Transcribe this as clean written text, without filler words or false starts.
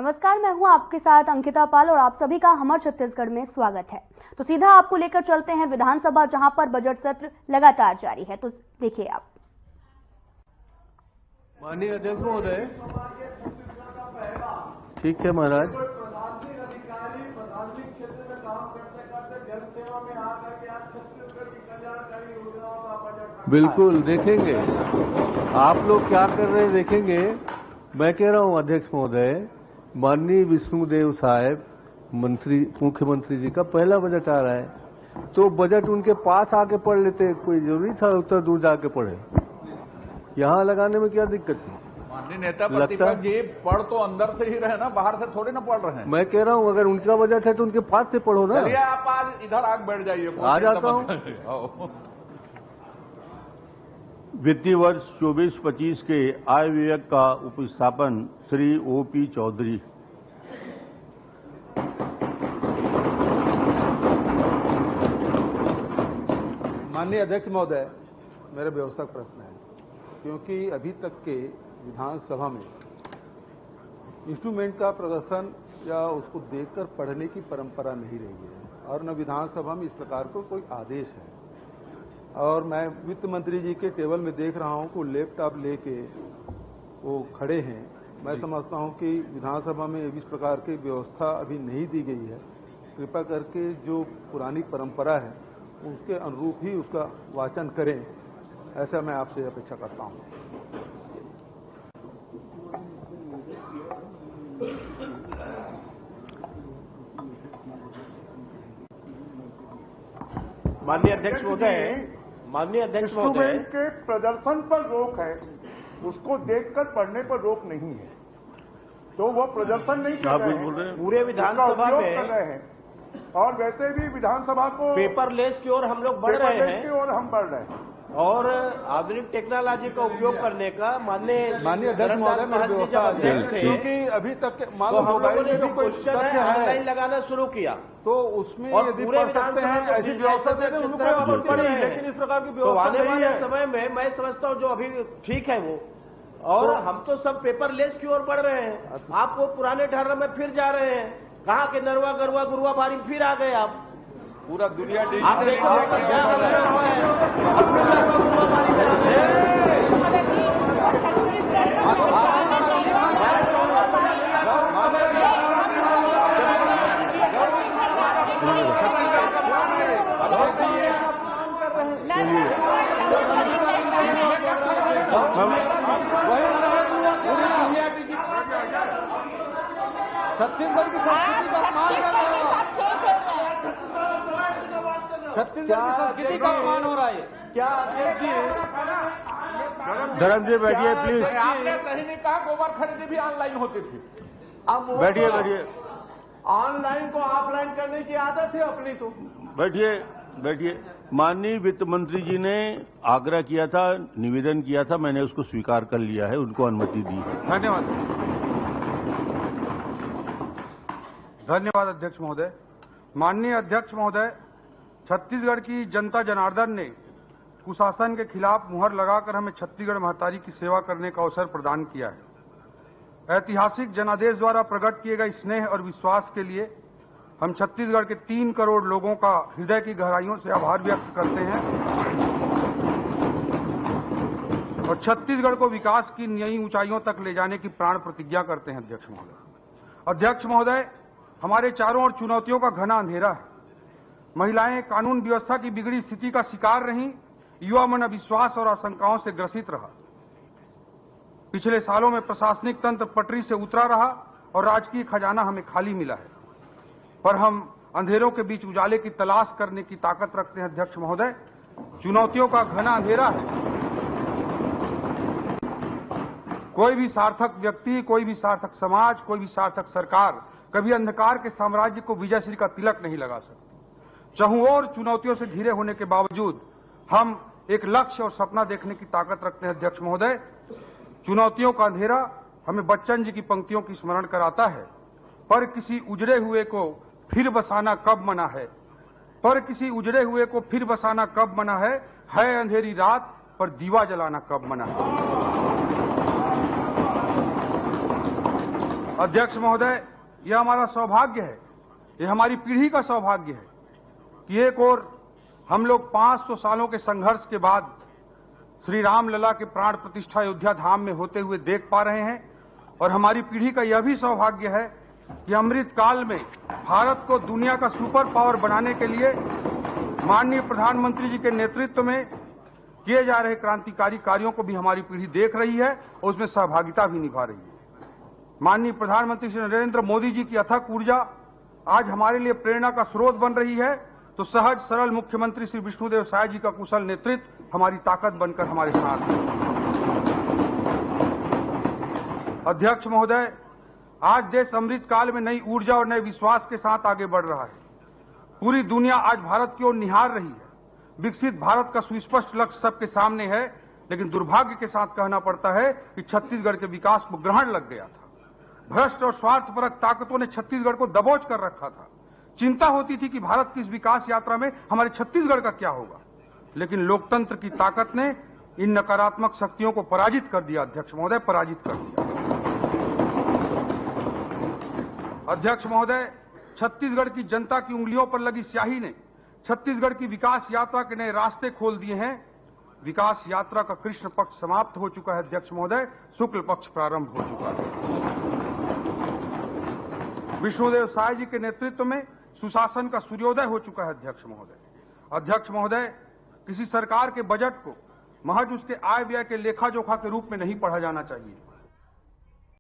नमस्कार, मैं हूं आपके साथ अंकिता पाल और आप सभी का हमर छत्तीसगढ़ में स्वागत है। तो सीधा आपको लेकर चलते हैं विधानसभा, जहां पर बजट सत्र लगातार जारी है। तो देखिए आप। माननीय अध्यक्ष महोदय। ठीक है महाराज। प्रशासनिक अधिकारी प्रशासनिक क्षेत्र में काम करते करते जन सेवा में आकर के आज छत्तीसगढ़ की कल्याणकारी योजनाओं का बजट। बिल्कुल देखेंगे आप लोग क्या कर रहे हैं, देखेंगे। मैं कह रहा हूं अध्यक्ष महोदय, माननीय विष्णुदेव साहब मुख्यमंत्री जी का पहला बजट आ रहा है, तो बजट उनके पास आके पढ़ लेते। कोई जरूरी था उतना दूर जाके पढ़े? यहाँ लगाने में क्या दिक्कत है? माननीय नेता प्रतिपक्ष जी, पढ़ तो अंदर से ही रहे ना, बाहर से थोड़ी ना पढ़ रहे हैं। मैं कह रहा हूँ अगर उनका बजट है तो उनके पास से पढ़ो ना। चलिए आप आज इधर आके बैठ जाइए। आ जाता हूँ। वित्तीय वर्ष 24-25 के आय व्यय का उपस्थापन श्री O.P. चौधरी। माननीय अध्यक्ष महोदय, मेरा व्यवस्थक प्रश्न है, क्योंकि अभी तक के विधानसभा में इंस्ट्रूमेंट का प्रदर्शन या उसको देखकर पढ़ने की परंपरा नहीं रही है और न विधानसभा में इस प्रकार को कोई आदेश है। और मैं वित्त मंत्री जी के टेबल में देख रहा हूं कि लैपटॉप लेके वो खड़े हैं। मैं समझता हूं कि विधानसभा में इस प्रकार की व्यवस्था अभी नहीं दी गई है। कृपया करके जो पुरानी परंपरा है उसके अनुरूप ही उसका वाचन करें, ऐसा मैं आपसे अपेक्षा करता हूं। माननीय अध्यक्ष महोदय, इंस्ट्रूमेंट के प्रदर्शन पर रोक है, उसको देखकर पढ़ने पर रोक नहीं है। तो वो प्रदर्शन नहीं कर रहे हैं, पूरे विधानसभा में कर रहे हैं। और वैसे भी विधानसभा को पेपरलेस की ओर हम लोग बढ़ रहे हैं की ओर हम बढ़ रहे हैं और आधुनिक टेक्नोलॉजी का उपयोग करने का माननीय अध्यक्ष महोदय जब अध्यक्ष थे, क्योंकि अभी तक तो हम लोगों ने जो क्वेश्चन है ऑनलाइन लगाना शुरू किया, तो उसमें और यदि पूरे पढ़ सकते हैं ऐसी व्यवस्था से लेकिन इस प्रकार की तो व्यवस्था आने वाले नहीं है। समय में मैं समझता हूँ जो अभी ठीक है वो, और हम तो सब पेपरलेस की ओर बढ़ रहे हैं। आप वो पुराने ढर्रे में फिर जा रहे हैं। कहा कि नरवा गरुआ गुरुआ बारी फिर आ गए आप। पूरा दुनिया आप देखो क्या हो रहा है। अब फिर नरवा गुरुआ बारी में आ गए। छत्तीसगढ़ की संस्कृति का अपमान कर रहे हो। छत्तीसगढ़ की संस्कृति का अपमान हो रहा है। क्या अध्यक्ष जी? धर्म जी बैठिए प्लीज। आपने सही नहीं कहा, गोबर खरीदी भी ऑनलाइन होती थी। अब बैठिए बैठिए ऑनलाइन को ऑफलाइन करने की आदत है अपनी। तो बैठिए। माननीय वित्त मंत्री जी ने आग्रह किया था, निवेदन किया था, मैंने उसको स्वीकार कर लिया है, उनको अनुमति दी। धन्यवाद अध्यक्ष महोदय। माननीय अध्यक्ष महोदय, छत्तीसगढ़ की जनता जनार्दन ने कुशासन के खिलाफ मुहर लगाकर हमें छत्तीसगढ़ महतारी की सेवा करने का अवसर प्रदान किया है। ऐतिहासिक जनादेश द्वारा प्रकट किए गए स्नेह और विश्वास के लिए हम छत्तीसगढ़ के 3 करोड़ लोगों का हृदय की गहराइयों से आभार व्यक्त करते हैं और छत्तीसगढ़ को विकास की नई ऊंचाइयों तक ले जाने की प्राण प्रतिज्ञा करते हैं। अध्यक्ष महोदय, हमारे चारों ओर चुनौतियों का घना अंधेरा है। महिलाएं कानून व्यवस्था की बिगड़ी स्थिति का शिकार रहीं, युवा मन अविश्वास और आशंकाओं से ग्रसित रहा। पिछले सालों में प्रशासनिक तंत्र पटरी से उतरा रहा और राजकीय खजाना हमें खाली मिला है, पर हम अंधेरों के बीच उजाले की तलाश करने की ताकत रखते हैं। अध्यक्ष महोदय, चुनौतियों का घना अंधेरा है। कोई भी सार्थक व्यक्ति, कोई भी सार्थक समाज, कोई भी सार्थक सरकार कभी अंधकार के साम्राज्य को विजयश्री का तिलक नहीं लगा सकती। चहुओर चुनौतियों से घिरे होने के बावजूद हम एक लक्ष्य और सपना देखने की ताकत रखते हैं। अध्यक्ष महोदय, चुनौतियों का अंधेरा हमें बच्चन जी की पंक्तियों की स्मरण कराता है, पर किसी उजड़े हुए को फिर बसाना कब मना है, पर किसी उजड़े हुए को फिर बसाना कब मना है अंधेरी रात पर दीवा जलाना कब मना है। अध्यक्ष महोदय, यह हमारा सौभाग्य है, यह हमारी पीढ़ी का सौभाग्य है कि एक ओर हम लोग 500 सालों के संघर्ष के बाद श्री राम लला के प्राण प्रतिष्ठा अयोध्या धाम में होते हुए देख पा रहे हैं, और हमारी पीढ़ी का यह भी सौभाग्य है कि अमृत काल में भारत को दुनिया का सुपर पावर बनाने के लिए माननीय प्रधानमंत्री जी के नेतृत्व में किए जा रहे क्रांतिकारी कार्यों को भी हमारी पीढ़ी देख रही है और उसमें सहभागिता भी निभा रही है। माननीय प्रधानमंत्री श्री नरेंद्र मोदी जी की अथक ऊर्जा आज हमारे लिए प्रेरणा का स्रोत बन रही है, तो सहज सरल मुख्यमंत्री श्री विष्णुदेव साय जी का कुशल नेतृत्व हमारी ताकत बनकर हमारे साथ है। अध्यक्ष महोदय, आज देश अमृत काल में नई ऊर्जा और नए विश्वास के साथ आगे बढ़ रहा है। पूरी दुनिया आज भारत की ओर निहार रही है। विकसित भारत का सुस्पष्ट लक्ष्य सबके सामने है, लेकिन दुर्भाग्य के साथ कहना पड़ता है कि छत्तीसगढ़ के विकास को ग्रहण लग गया था। भ्रष्ट और स्वार्थपरक ताकतों ने छत्तीसगढ़ को दबोच कर रखा था। चिंता होती थी कि भारत की इस विकास यात्रा में हमारे छत्तीसगढ़ का क्या होगा, लेकिन लोकतंत्र की ताकत ने इन नकारात्मक शक्तियों को पराजित कर दिया। अध्यक्ष महोदय, पराजित कर दिया। अध्यक्ष महोदय, छत्तीसगढ़ की जनता की उंगलियों पर लगी स्याही ने छत्तीसगढ़ की विकास यात्रा के नए रास्ते खोल दिए हैं। विकास यात्रा का कृष्ण पक्ष समाप्त हो चुका है अध्यक्ष महोदय, शुक्ल पक्ष प्रारंभ हो चुका है। विष्णुदेव साय जी के नेतृत्व में सुशासन का सूर्योदय हो चुका है अध्यक्ष महोदय। अध्यक्ष महोदय, किसी सरकार के बजट को महज उसके आय व्यय के लेखा जोखा के रूप में नहीं पढ़ा जाना चाहिए।